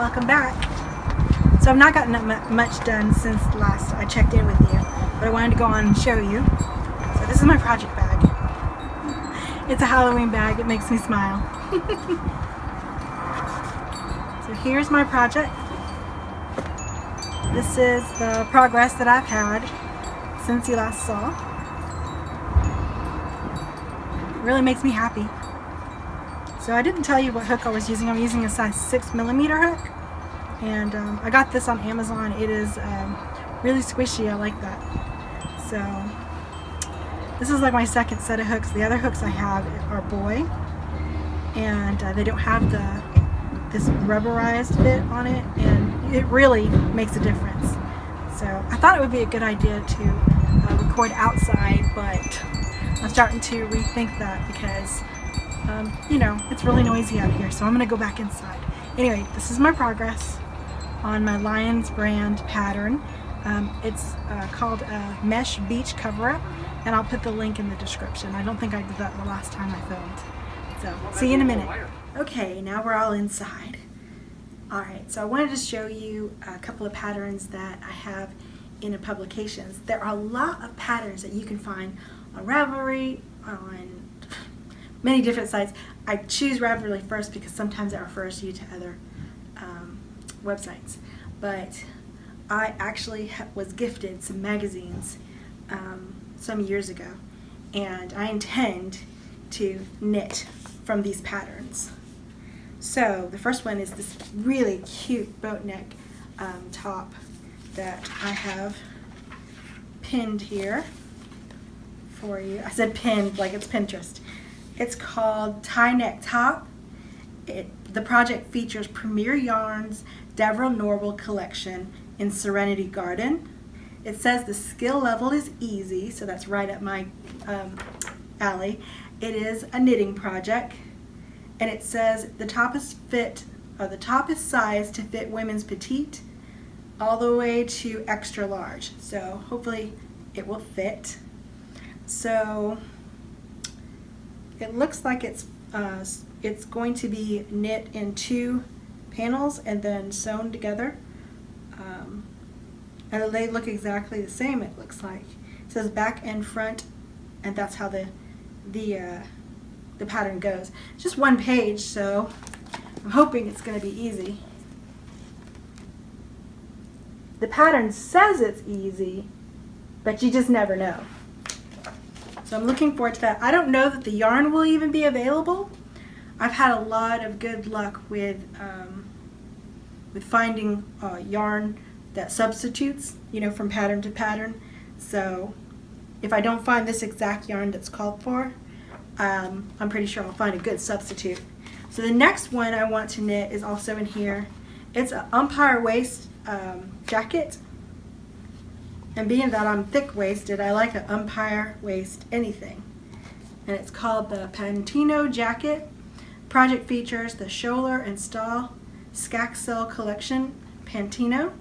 welcome back. So I've not gotten much done since last I checked in with you, but I wanted to go on and show you. So this is my project bag. It's a Halloween bag. It makes me smile. So here's my project. This is the progress that I've had since you last saw. It really makes me happy. So I didn't tell you what hook I was using. I'm using a size 6mm hook, and I got this on Amazon. It is really squishy. I like that. So this is like my second set of hooks. The other hooks I have are boy, and they don't have this rubberized bit on it, and it really makes a difference. So I thought it would be a good idea to record outside, but I'm starting to rethink that because you know, it's really noisy out here, so I'm gonna go back inside. Anyway, this is my progress on my Lions brand pattern. It's called a Mesh Beach Cover-Up, and I'll put the link in the description. I don't think I did that the last time I filmed. So, see you in a minute. Okay, now we're all inside. Alright, so I wanted to show you a couple of patterns that I have in the publications. There are a lot of patterns that you can find on Ravelry, on many different sites. I choose Ravelry first because sometimes it refers you to other websites. But I actually was gifted some magazines some years ago, and I intend to knit from these patterns. So the first one is this really cute boat neck top that I have pinned here for you. I said pinned like it's Pinterest. It's called Tie Neck Top. The project features Premier Yarns Devril Norval collection in Serenity Garden. It says the skill level is easy, so that's right up my alley. It is a knitting project, and it says the top is sized to fit women's petite all the way to extra large. So hopefully it will fit. So it looks like it's going to be knit in 2 panels and then sewn together, and they look exactly the same. It looks like it says back and front, and that's how the pattern goes. It's just 1 page, so I'm hoping it's going to be easy. The pattern says it's easy, but you just never know. So I'm looking forward to that. I don't know that the yarn will even be available. I've had a lot of good luck with finding yarn that substitutes, you know, from pattern to pattern. So if I don't find this exact yarn that's called for, I'm pretty sure I'll find a good substitute. So the next one I want to knit is also in here. It's an umpire waist jacket. And being that I'm thick-waisted, I like an umpire waist anything. And it's called the Pantino Jacket. Project features the Scholler and Stahl Skaxel Collection Pantino.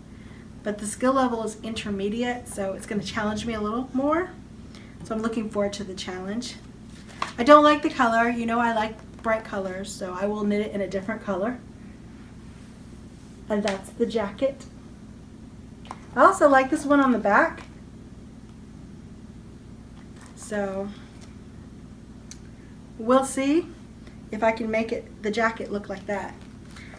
But the skill level is intermediate, so it's going to challenge me a little more. So I'm looking forward to the challenge. I don't like the color. You know I like bright colors, so I will knit it in a different color. And that's the jacket. I also like this one on the back. So we'll see if I can make the jacket look like that.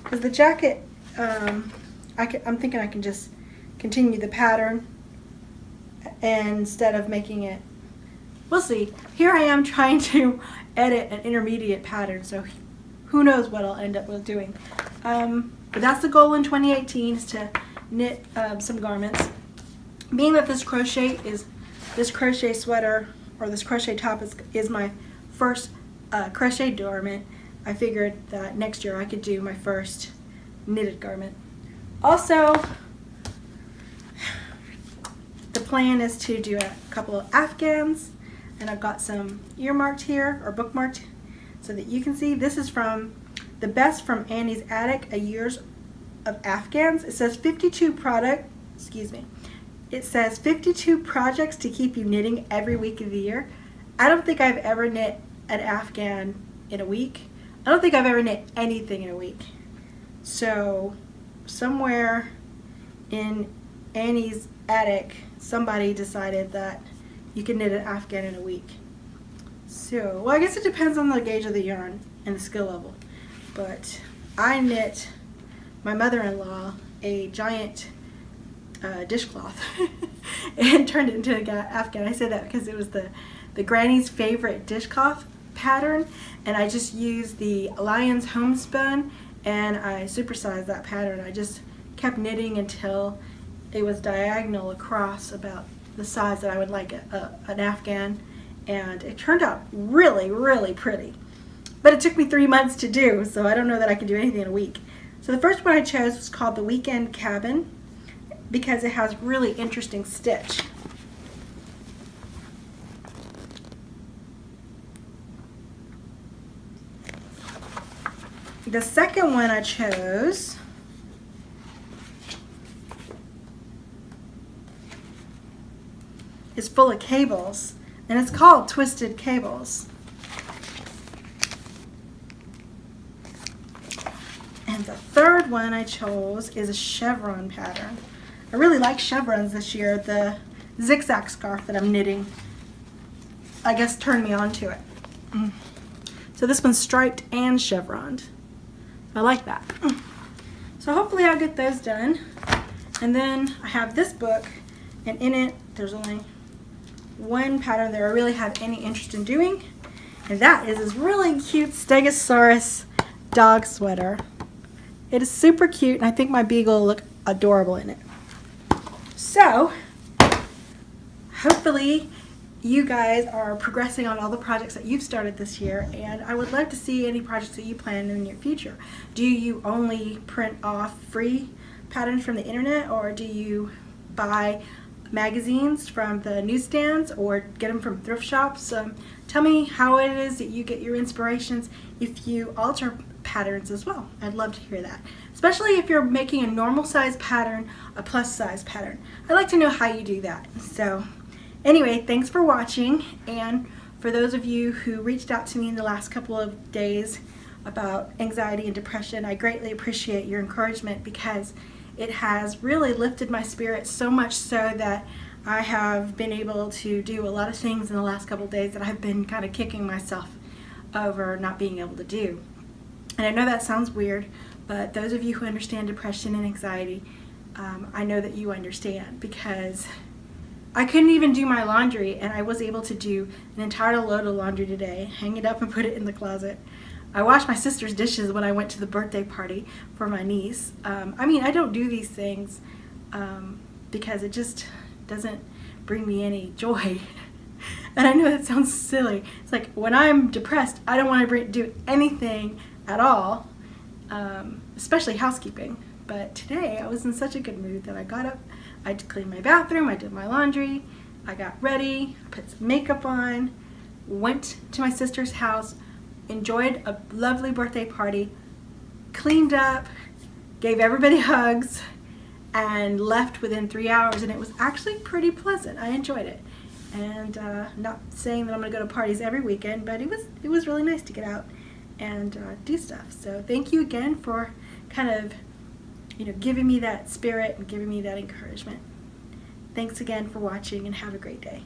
Because the jacket, I'm thinking I can just continue the pattern instead of making it. We'll see. Here I am trying to edit an intermediate pattern, so who knows what I'll end up with doing. But that's the goal in 2018, is to knit some garments. Being that this crochet sweater or this crochet top is my first crochet garment, I figured that next year I could do my first knitted garment. Also, the plan is to do a couple of afghans, and I've got some earmarked here or bookmarked so that you can see. This is from the Best from Annie's Attic, a year's of afghans. It says 52 It says 52 projects to keep you knitting every week of the year. I don't think I've ever knit an afghan in a week. I don't think I've ever knit anything in a week. So somewhere in Annie's attic, somebody decided that you can knit an Afghan in a week. So, well, I guess it depends on the gauge of the yarn and the skill level. But I knit my mother-in-law a giant dishcloth and turned it into an Afghan. I say that because it was the granny's favorite dishcloth pattern, and I just used the Lion's Homespun and I supersized that pattern. I just kept knitting until it was diagonal across about the size that I would like an Afghan, and it turned out really, really pretty. But it took me 3 months to do, so I don't know that I can do anything in a week. So the first one I chose was called the Weekend Cabin because it has really interesting stitch. The second one I chose is full of cables, and it's called Twisted Cables. And the third one I chose is a chevron pattern. I really like chevrons this year. The zigzag scarf that I'm knitting, I guess, turned me on to it. So this one's striped and chevroned. I like that. So hopefully I'll get those done. And then I have this book, and in it there's only one pattern that I really have any interest in doing, and that is this really cute Stegosaurus dog sweater. It is super cute, and I think my beagle will look adorable in it. So hopefully you guys are progressing on all the projects that you've started this year, and I would love to see any projects that you plan in the near future. Do you only print off free patterns from the internet, or do you buy magazines from the newsstands or get them from thrift shops? Tell me how it is that you get your inspirations if you alter patterns as well. I'd love to hear that, especially if you're making a normal size pattern a plus size pattern. I'd like to know how you do that. So anyway, thanks for watching, and for those of you who reached out to me in the last couple of days about anxiety and depression, I greatly appreciate your encouragement because it has really lifted my spirits, so much so that I have been able to do a lot of things in the last couple of days that I've been kind of kicking myself over not being able to do. And I know that sounds weird, but those of you who understand depression and anxiety, I know that you understand, because I couldn't even do my laundry, and I was able to do an entire load of laundry today, hang it up and put it in the closet. I washed my sister's dishes when I went to the birthday party for my niece. I mean, I don't do these things because it just doesn't bring me any joy. And I know that sounds silly. It's like when I'm depressed, I don't want to do anything at all, especially housekeeping. But today I was in such a good mood that I got up, I cleaned my bathroom, I did my laundry, I got ready, put some makeup on, went to my sister's house, enjoyed a lovely birthday party, cleaned up, gave everybody hugs, and left within 3 hours, and it was actually pretty pleasant. I enjoyed it. And not saying that I'm going to go to parties every weekend, but it was really nice to get out and do stuff. So thank you again for kind of, giving me that spirit and giving me that encouragement. Thanks again for watching, and have a great day.